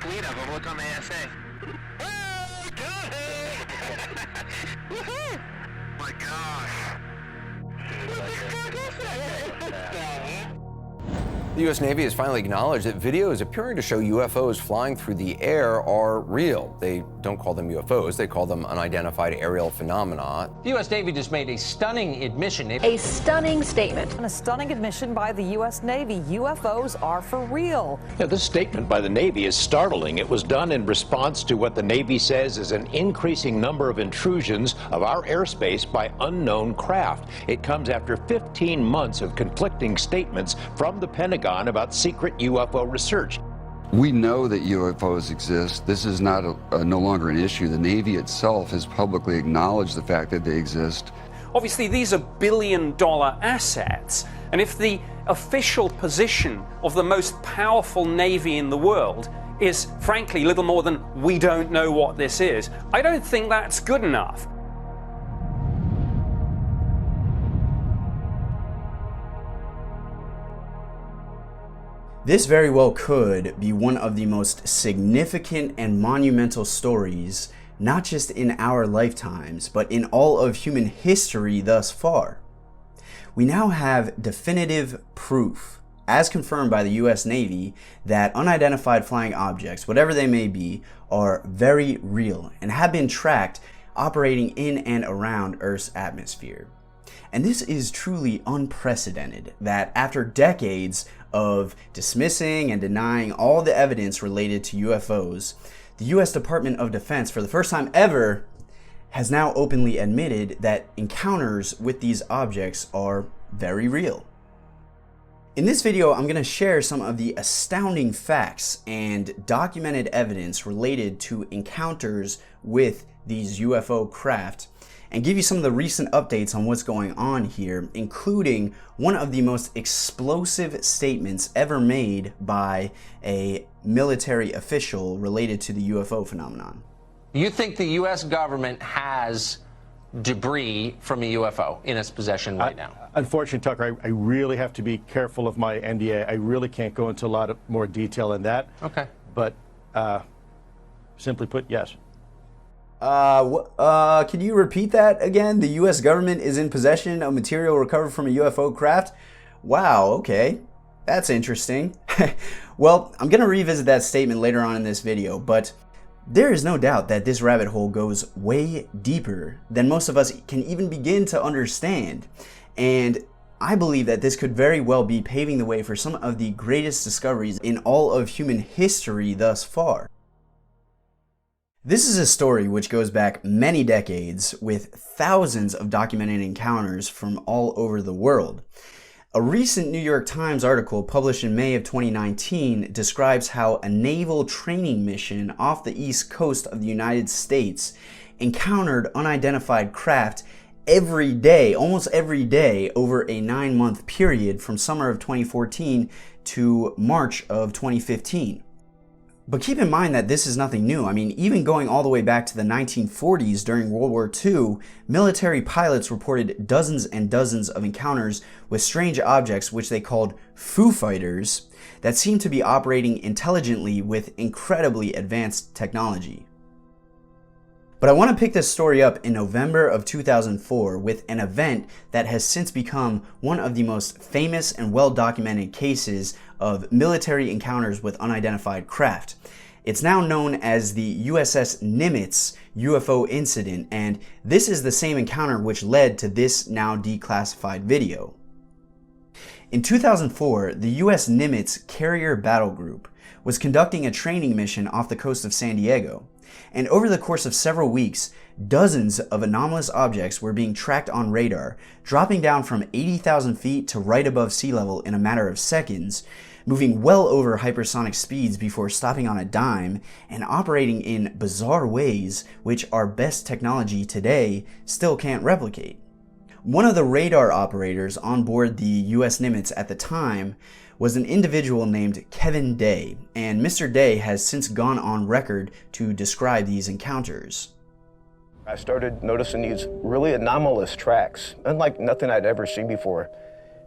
fleet of them. Look on the ASA. Oh, got it! Woohoo! My gosh. What the fuck is that? The U.S. Navy has finally acknowledged that videos appearing to show UFOs flying through the air are real. They don't call them UFOs, they call them unidentified aerial phenomena. The U.S. Navy just made a stunning admission. A stunning statement. And a stunning admission by the U.S. Navy. UFOs are for real. Yeah, this statement by the Navy is startling. It was done in response to what the Navy says is an increasing number of intrusions of our airspace by unknown craft. It comes after 15 months of conflicting statements from the Pentagon about secret UFO research. We know that UFOs exist. This is not no longer an issue. The Navy itself has publicly acknowledged the fact that they exist. Obviously, these are billion-dollar assets, and if the official position of the most powerful Navy in the world is, frankly, little more than "we don't know what this is," I don't think that's good enough. This very well could be one of the most significant and monumental stories, not just in our lifetimes, but in all of human history thus far. We now have definitive proof, as confirmed by the US Navy, that unidentified flying objects, whatever they may be, are very real and have been tracked operating in and around Earth's atmosphere. And this is truly unprecedented, that after decades of dismissing and denying all the evidence related to UFOs, the US Department of Defense, for the first time ever, has now openly admitted that encounters with these objects are very real. In this video, I'm going to share some of the astounding facts and documented evidence related to encounters with these UFO craft, and give you some of the recent updates on what's going on here, including one of the most explosive statements ever made by a military official related to the UFO phenomenon. You think the U.S. government has debris from a UFO in its possession right now? Unfortunately, Tucker, I really have to be careful of my NDA. I really can't go into a lot of more detail than that. Okay. But simply put, yes. Can you repeat that again? The U.S. government is in possession of material recovered from a UFO craft? Wow, okay. That's interesting. Well, I'm going to revisit that statement later on in this video, but there is no doubt that this rabbit hole goes way deeper than most of us can even begin to understand. And I believe that this could very well be paving the way for some of the greatest discoveries in all of human history thus far. This is a story which goes back many decades with thousands of documented encounters from all over the world. A recent New York Times article published in May of 2019 describes how a naval training mission off the east coast of the United States encountered unidentified craft every day, almost every day, over a 9-month period from summer of 2014 to March of 2015. But keep in mind that this is nothing new. I mean, even going all the way back to the 1940s during World War II, military pilots reported dozens and dozens of encounters with strange objects which they called Foo Fighters that seemed to be operating intelligently with incredibly advanced technology. But I want to pick this story up in November of 2004 with an event that has since become one of the most famous and well-documented cases of military encounters with unidentified craft. It's now known as the USS Nimitz UFO incident, and this is the same encounter which led to this now declassified video. In 2004, the US Nimitz Carrier Battle Group was conducting a training mission off the coast of San Diego. And over the course of several weeks, dozens of anomalous objects were being tracked on radar, dropping down from 80,000 feet to right above sea level in a matter of seconds, moving well over hypersonic speeds before stopping on a dime, and operating in bizarre ways which our best technology today still can't replicate. One of the radar operators on board the US Nimitz at the time was an individual named Kevin Day, and Mr. Day has since gone on record to describe these encounters. I started noticing these really anomalous tracks, unlike nothing I'd ever seen before.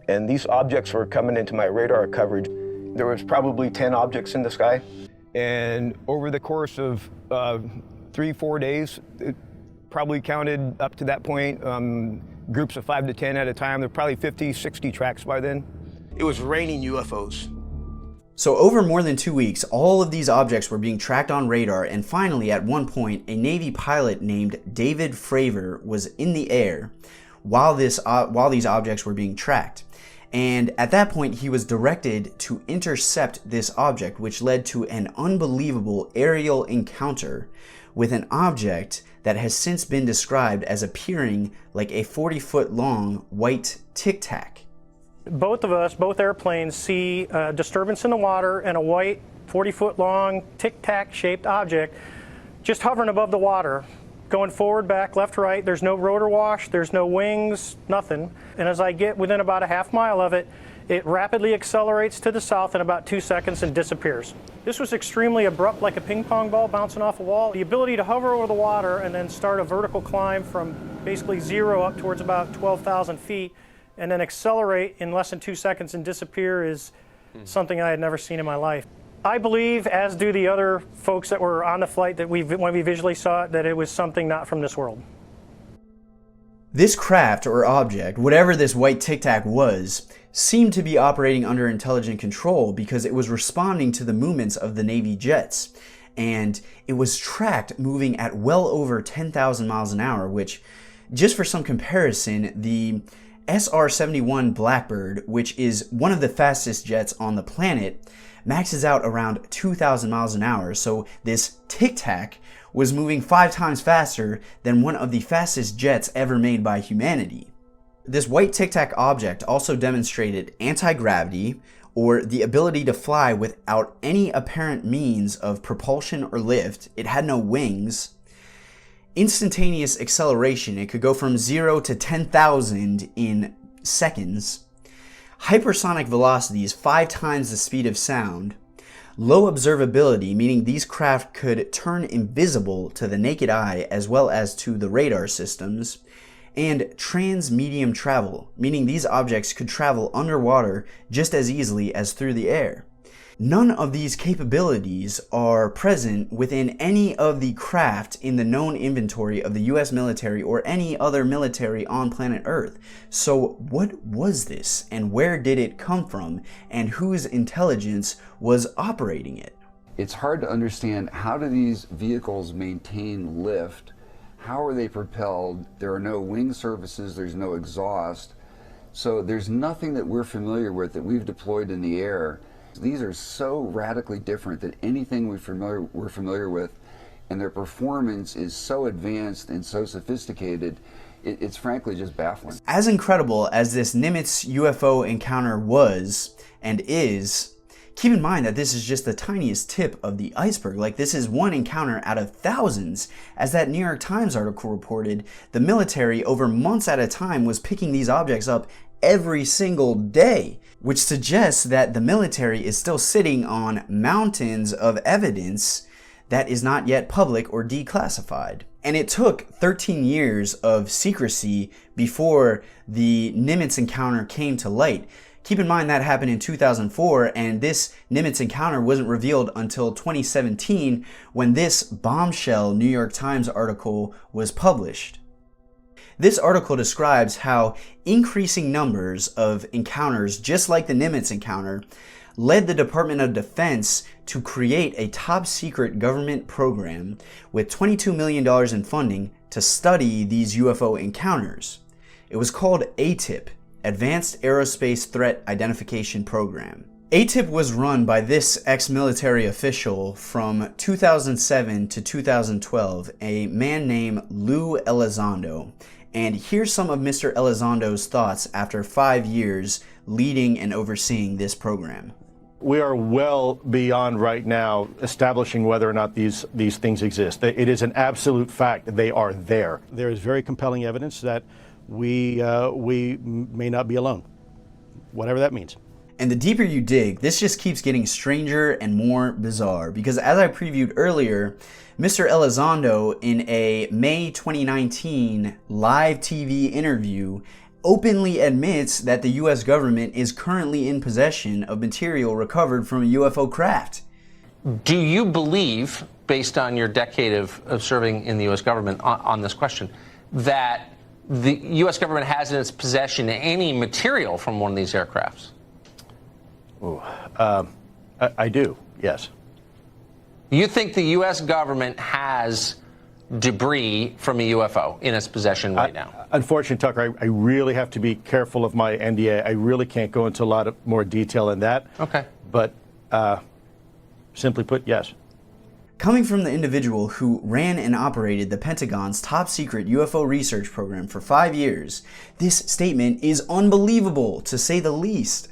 And these objects were coming into my radar coverage. There was probably 10 objects in the sky. And over the course of 3-4 days, it probably counted up to that point, groups of 5 to 10 at a time. There were probably 50, 60 tracks by then. It was raining UFOs. So over more than 2 weeks, all of these objects were being tracked on radar, and finally at one point, a Navy pilot named David Fravor was in the air while these objects were being tracked. And at that point, he was directed to intercept this object, which led to an unbelievable aerial encounter with an object that has since been described as appearing like a 40-foot long white tic-tac. Both of us, both airplanes, see a disturbance in the water and a white 40-foot long tic-tac shaped object just hovering above the water, going forward, back, left, right. There's no rotor wash, there's no wings, nothing. And as I get within about a half mile of it, it rapidly accelerates to the south in about 2 seconds and disappears. This was extremely abrupt, like a ping pong ball bouncing off a wall. The ability to hover over the water and then start a vertical climb from basically 0 up towards about 12,000 feet and then accelerate in less than 2 seconds and disappear is something I had never seen in my life. I believe, as do the other folks that were on the flight, that when we visually saw it, that it was something not from this world. This craft or object, whatever this white tic-tac was, seemed to be operating under intelligent control because it was responding to the movements of the Navy jets. And it was tracked moving at well over 10,000 miles an hour, which, just for some comparison, the SR-71 Blackbird, which is one of the fastest jets on the planet, maxes out around 2,000 miles an hour. So this tic-tac was moving 5 times faster than one of the fastest jets ever made by humanity. This white tic-tac object also demonstrated anti-gravity, or the ability to fly without any apparent means of propulsion or lift. It had no wings. Instantaneous acceleration, it could go from 0 to 10,000 in seconds. Hypersonic velocities, 5 times the speed of sound. Low observability, meaning these craft could turn invisible to the naked eye as well as to the radar systems. And transmedium travel, meaning these objects could travel underwater just as easily as through the air. None of these capabilities are present within any of the craft in the known inventory of the US military or any other military on planet Earth. So what was this, and where did it come from, and whose intelligence was operating it? It's hard to understand, how do these vehicles maintain lift? How are they propelled? There are no wing surfaces, there's no exhaust. So there's nothing that we're familiar with that we've deployed in the air. These are so radically different than anything we're familiar with, and their performance is so advanced and so sophisticated, it's frankly just baffling. As incredible as this Nimitz UFO encounter was and is, keep in mind that this is just the tiniest tip of the iceberg. Like, this is one encounter out of thousands. As that New York Times article reported, the military over months at a time was picking these objects up every single day, which suggests that the military is still sitting on mountains of evidence that is not yet public or declassified. And it took 13 years of secrecy before the Nimitz encounter came to light. Keep in mind that happened in 2004, and this Nimitz encounter wasn't revealed until 2017 when this bombshell New York Times article was published. This article describes how increasing numbers of encounters, just like the Nimitz encounter, led the Department of Defense to create a top-secret government program with $22 million in funding to study these UFO encounters. It was called AATIP, Advanced Aerospace Threat Identification Program. AATIP was run by this ex-military official from 2007 to 2012, a man named Lou Elizondo. And here's some of Mr. Elizondo's thoughts after 5 years leading and overseeing this program. We are well beyond right now establishing whether or not these things exist. It is an absolute fact that they are there. There is very compelling evidence that we may not be alone, whatever that means. And the deeper you dig, this just keeps getting stranger and more bizarre, because as I previewed earlier, Mr. Elizondo, in a May 2019 live TV interview, openly admits that the US government is currently in possession of material recovered from a UFO craft. Do you believe, based on your decade of serving in the U.S. government on this question, that the U.S. government has in its possession any material from one of these aircrafts? I do, yes. You think the U.S. government has debris from a UFO in its possession right now? Unfortunately, Tucker, I really have to be careful of my NDA. I really can't go into a lot of more detail than that. Okay. But simply put, yes. Coming from the individual who ran and operated the Pentagon's top secret UFO research program for 5 years, this statement is unbelievable, to say the least.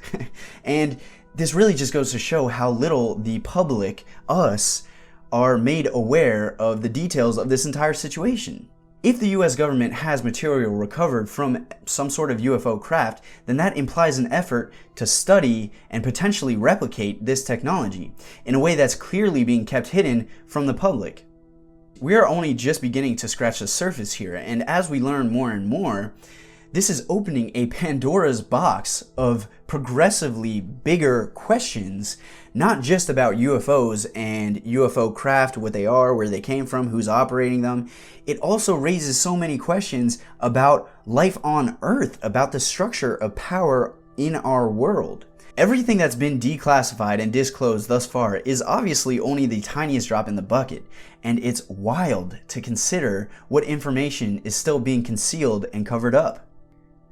And this really just goes to show how little the public, us, are made aware of the details of this entire situation. If the US government has material recovered from some sort of UFO craft, then that implies an effort to study and potentially replicate this technology in a way that's clearly being kept hidden from the public. We are only just beginning to scratch the surface here, and as we learn more and more, this is opening a Pandora's box of progressively bigger questions, not just about UFOs and UFO craft, what they are, where they came from, who's operating them. It also raises so many questions about life on Earth, about the structure of power in our world. Everything that's been declassified and disclosed thus far is obviously only the tiniest drop in the bucket, and it's wild to consider what information is still being concealed and covered up.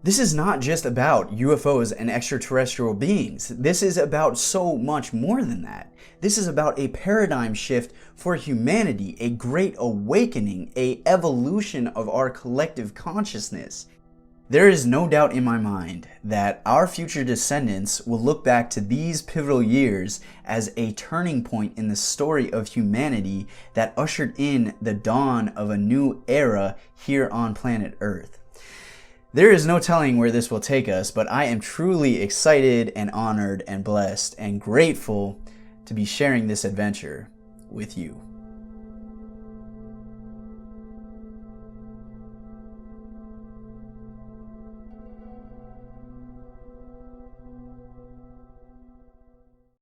This is not just about UFOs and extraterrestrial beings. This is about so much more than that. This is about a paradigm shift for humanity, a great awakening, an evolution of our collective consciousness. There is no doubt in my mind that our future descendants will look back to these pivotal years as a turning point in the story of humanity that ushered in the dawn of a new era here on planet Earth. There is no telling where this will take us, but I am truly excited and honored and blessed and grateful to be sharing this adventure with you.